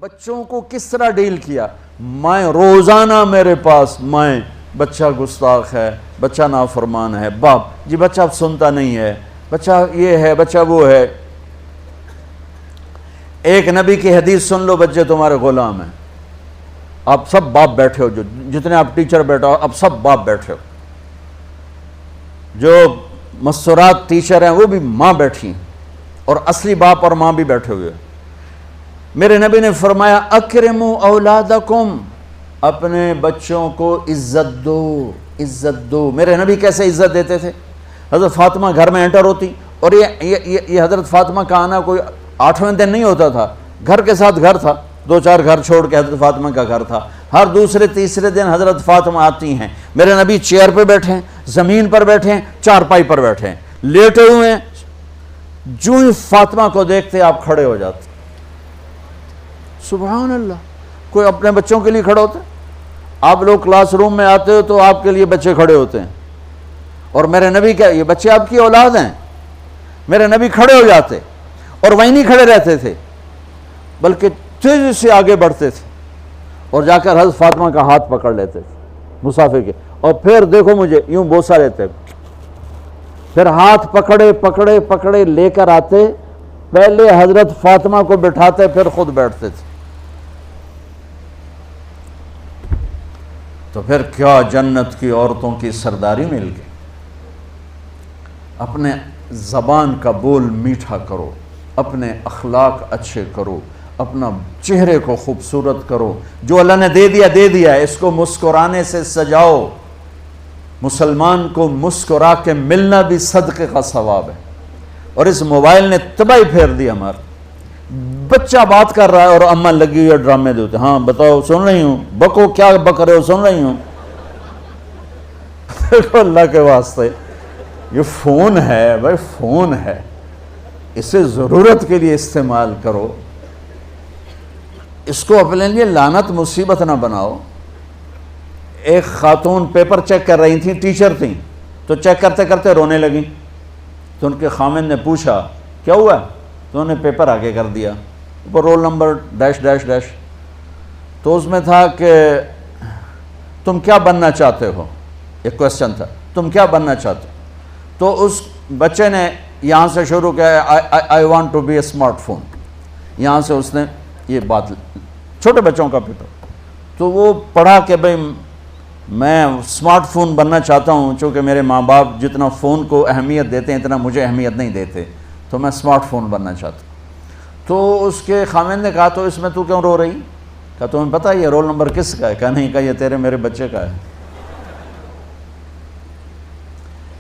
بچوں کو کس طرح ڈیل کیا؟ میں روزانہ میرے پاس بچہ گستاخ ہے، بچہ نافرمان ہے، باپ جی بچہ اب سنتا نہیں ہے، بچہ یہ ہے، بچہ وہ ہے۔ ایک نبی کی حدیث سن لو، بچے تمہارے غلام ہیں، آپ سب باپ بیٹھے ہو، جتنے آپ ٹیچر بیٹھا ہو اب سب باپ بیٹھے ہو، جو مستورات ٹیچر ہیں وہ بھی ماں بیٹھی ہیں، اور اصلی باپ اور ماں بھی بیٹھے ہوئے۔ میرے نبی نے فرمایا اکرموا اولادکم، اپنے بچوں کو عزت دو، عزت دو۔ میرے نبی کیسے عزت دیتے تھے؟ حضرت فاطمہ گھر میں انٹر ہوتی، اور یہ حضرت فاطمہ کا آنا کوئی 8ویں دن نہیں ہوتا تھا، گھر کے ساتھ گھر تھا، 2-4 گھر چھوڑ کے حضرت فاطمہ کا گھر تھا، ہر دوسرے تیسرے دن حضرت فاطمہ آتی ہیں، میرے نبی چیئر پہ بیٹھے ہیں، زمین پر بیٹھے ہیں، چارپائی پر بیٹھے ہیں، لیٹے ہوئے ہیں، جو ہی فاطمہ کو دیکھتے آپ کھڑے ہو جاتے۔ سبحان اللہ، کوئی اپنے بچوں کے لیے کھڑے ہوتے ہیں؟ آپ لوگ کلاس روم میں آتے ہو تو آپ کے لیے بچے کھڑے ہوتے ہیں، اور میرے نبی کیا یہ بچے آپ کی اولاد ہیں؟ میرے نبی کھڑے ہو جاتے، اور وہیں نہیں کھڑے رہتے تھے بلکہ تیزی سے آگے بڑھتے تھے، اور جا کر حضرت فاطمہ کا ہاتھ پکڑ لیتے تھے مسافر کے، اور پھر دیکھو مجھے یوں بوسہ لیتے، پھر ہاتھ پکڑے پکڑے پکڑے لے کر آتے، پہلے حضرت فاطمہ کو بٹھاتے پھر خود بیٹھتے تھے۔ تو پھر کیا جنت کی عورتوں کی سرداری مل گئی۔ اپنے زبان کا بول میٹھا کرو، اپنے اخلاق اچھے کرو، اپنا چہرے کو خوبصورت کرو، جو اللہ نے دے دیا ہے، اس کو مسکرانے سے سجاؤ۔ مسلمان کو مسکرا کے ملنا بھی صدقے کا ثواب ہے، اور اس موبائل نے تباہی پھیر دی ہمارا۔ بچہ بات کر رہا ہے اور اماں لگی ہوئی ہے ڈرامے دیتے، ہاں بتاؤ سن رہی ہوں، بکو کیا بک رہے ہو، سن رہی ہوں۔ دیکھو اللہ کے واسطے، یہ فون ہے بھائی، فون ہے، اسے ضرورت کے لیے استعمال کرو، اس کو اپنے لیے لعنت مصیبت نہ بناؤ۔ ایک خاتون پیپر چیک کر رہی تھیں، ٹیچر تھیں، تو چیک کرتے کرتے رونے لگیں، تو ان کے خامند نے پوچھا کیا ہوا؟ تو انہوں نے پیپر آگے کر دیا، اوپر roll number dash dash dash, تو اس میں تھا کہ تم کیا بننا چاہتے ہو، ایک کویسچن تھا، تم کیا بننا چاہتے ہو؟ تو اس بچے نے یہاں سے شروع کیا، I want to be a smart phone, یہاں سے اس نے یہ بات، چھوٹے بچوں کا پیپر، تو وہ پڑھا کہ بھئی میں اسمارٹ فون بننا چاہتا ہوں، چونکہ میرے ماں باپ جتنا فون کو اہمیت دیتے ہیں اتنا مجھے اہمیت نہیں دیتے، تو میں اسمارٹ فون بننا چاہتا ہوں۔ تو اس کے خامند نے کہا تو اس میں تو کیوں رو رہی؟ کہا تمہیں پتہ ہے یہ رول نمبر کس کا ہے؟ کہا نہیں، کہا یہ تیرے میرے بچے کا ہے۔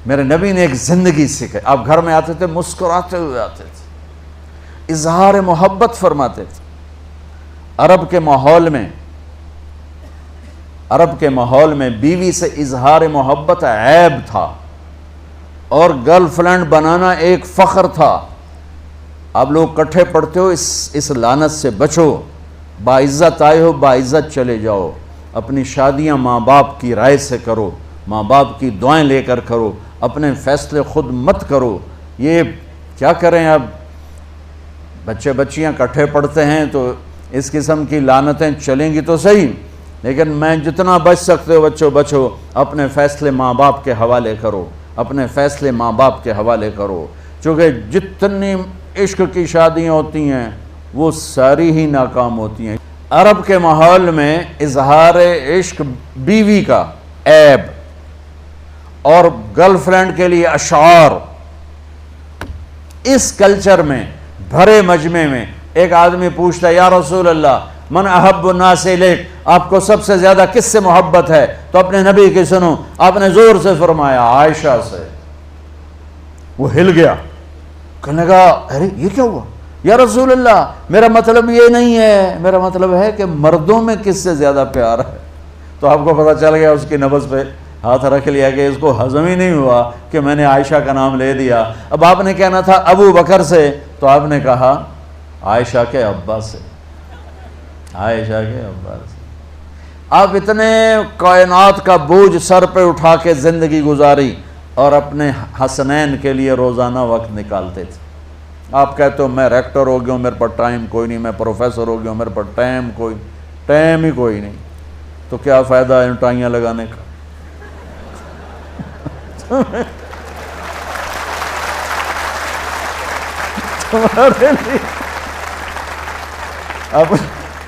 میرے نبی نے ایک زندگی سکھائی، آپ گھر میں آتے تھے مسکراتے ہوئے آتے تھے، اظہار محبت فرماتے تھے۔ عرب کے ماحول میں بیوی سے اظہار محبت عیب تھا، اور گرل فرینڈ بنانا ایک فخر تھا۔ آپ لوگ کٹھے پڑھتے ہو، اس لعنت سے بچو، باعزت آئے ہو باعزت چلے جاؤ، اپنی شادیاں ماں باپ کی رائے سے کرو، ماں باپ کی دعائیں لے کر کرو، اپنے فیصلے خود مت کرو۔ یہ کیا کریں، اب بچے بچیاں کٹھے پڑھتے ہیں تو اس قسم کی لعنتیں چلیں گی تو صحیح، لیکن میں جتنا بچ سکتے ہو بچو بچو، اپنے فیصلے ماں باپ کے حوالے کرو، اپنے فیصلے ماں باپ کے حوالے کرو، چونکہ جتنی عشق کی شادیاں ہوتی ہیں وہ ساری ہی ناکام ہوتی ہیں۔ عرب کے ماحول میں اظہار عشق بیوی کا عیب، اور گرل فرینڈ کے لیے اشعار، اس کلچر میں بھرے مجمع میں ایک آدمی پوچھتا ہے یا رسول اللہ من احب الناس الیک، آپ کو سب سے زیادہ کس سے محبت ہے؟ تو اپنے نبی کی سنو، آپ نے زور سے فرمایا عائشہ سے۔ وہ ہل گیا، کہنے لگا ارے یہ کیا ہوا یا رسول اللہ، میرا مطلب یہ نہیں ہے، میرا مطلب ہے کہ مردوں میں کس سے زیادہ پیار ہے۔ تو آپ کو پتہ چل گیا، اس کی نبض پہ ہاتھ رکھ لیا کہ اس کو ہضم ہی نہیں ہوا کہ میں نے عائشہ کا نام لے دیا۔ اب آپ نے کہنا تھا ابو بکر سے، تو آپ نے کہا عائشہ کے ابا سے، عائشہ کے ابا سے۔ آپ اتنے کائنات کا بوجھ سر پہ اٹھا کے زندگی گزاری، اور اپنے حسنین کے لیے روزانہ وقت نکالتے تھے، آپ کہتے ہو میں ریکٹر ہو گیا ہوں، میرے پاس ٹائم کوئی نہیں، میں پروفیسر ہو گیا ہوں، میرے پاس ٹائم ہی کوئی نہیں، تو کیا فائدہ ہے ان ٹائیاں لگانے کا؟ تمہارے لیے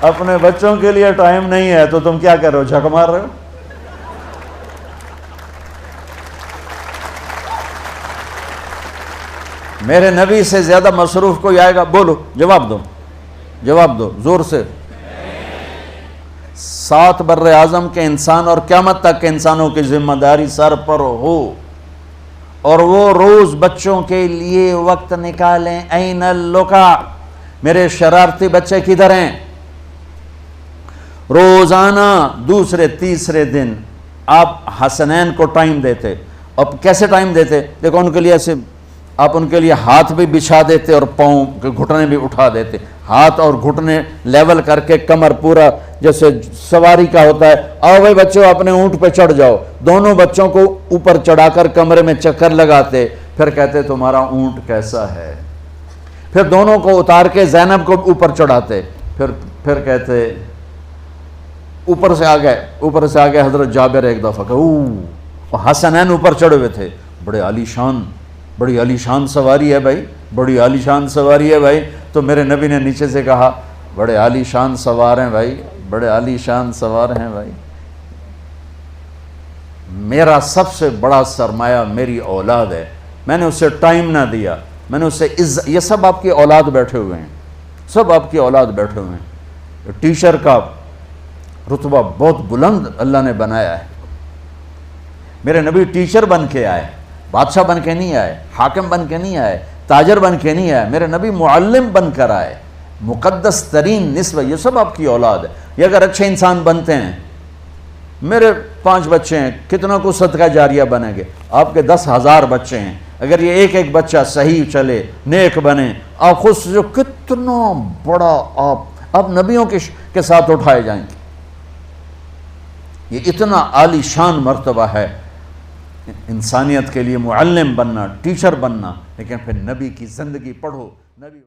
اپنے بچوں کے لیے ٹائم نہیں ہے تو تم کیا کر رہے ہو، جھک مار رہے ہو؟ میرے نبی سے زیادہ مصروف کوئی آئے گا؟ بولو، جواب دو زور سے۔ 7 بر اعظم کے انسان اور قیامت تک کے انسانوں کی ذمہ داری سر پر ہو، اور وہ روز بچوں کے لیے وقت نکالیں۔ این اللقا، میرے شرارتی بچے کدھر ہیں؟ روزانہ دوسرے تیسرے دن آپ حسنین کو ٹائم دیتے۔ اب کیسے ٹائم دیتے؟ دیکھو، ان کے لیے ایسے آپ ان کے لیے ہاتھ بھی بچھا دیتے اور پاؤں کے گھٹنے بھی اٹھا دیتے، ہاتھ اور گھٹنے لیول کر کے، کمر پورا جیسے سواری کا ہوتا ہے۔ آؤ بھائی بچوں، اپنے اونٹ پہ چڑھ جاؤ۔ دونوں بچوں کو اوپر چڑھا کر کمرے میں چکر لگاتے، پھر کہتے تمہارا اونٹ کیسا ہے؟ پھر دونوں کو اتار کے زینب کو اوپر چڑھاتے، پھر کہتے اوپر سے آ گئے حضرت جابر ایک دفعہ کہ حسنین اوپر چڑھے ہوئے تھے، بڑی عالی شان سواری ہے بھائی، بڑی عالی شان سواری ہے بھائی۔ تو میرے نبی نے نیچے سے کہا، بڑے عالی شان سوار ہیں بھائی، بڑے عالی شان سوار ہیں بھائی، میرا سب سے بڑا سرمایہ میری اولاد ہے، میں نے اسے ٹائم نہ دیا، میں نے اسے یہ سب آپ کی اولاد بیٹھے ہوئے ہیں، سب آپ کی اولاد بیٹھے ہوئے ہیں۔ ٹیچر کا رتبہ بہت بلند اللہ نے بنایا ہے۔ میرے نبی ٹیچر بن کے آئے، بادشاہ بن کے نہیں آئے، حاکم بن کے نہیں آئے، تاجر بن کے نہیں آئے، میرے نبی معلم بن کر آئے، مقدس ترین نسبہ۔ یہ سب آپ کی اولاد ہے۔ یہ اگر اچھے انسان بنتے ہیں، میرے 5 بچے ہیں، کتنا کو صدقہ جاریہ بنیں گے؟ آپ کے 10,000 بچے ہیں، اگر یہ ایک بچہ صحیح چلے، نیک بنے، آپ خود سے جو کتنا بڑا آپ نبیوں کے ساتھ اٹھائے جائیں گے۔ یہ اتنا عالی شان مرتبہ ہے انسانیت کے لیے، معلم بننا، ٹیچر بننا، لیکن پھر نبی کی زندگی پڑھو، نبی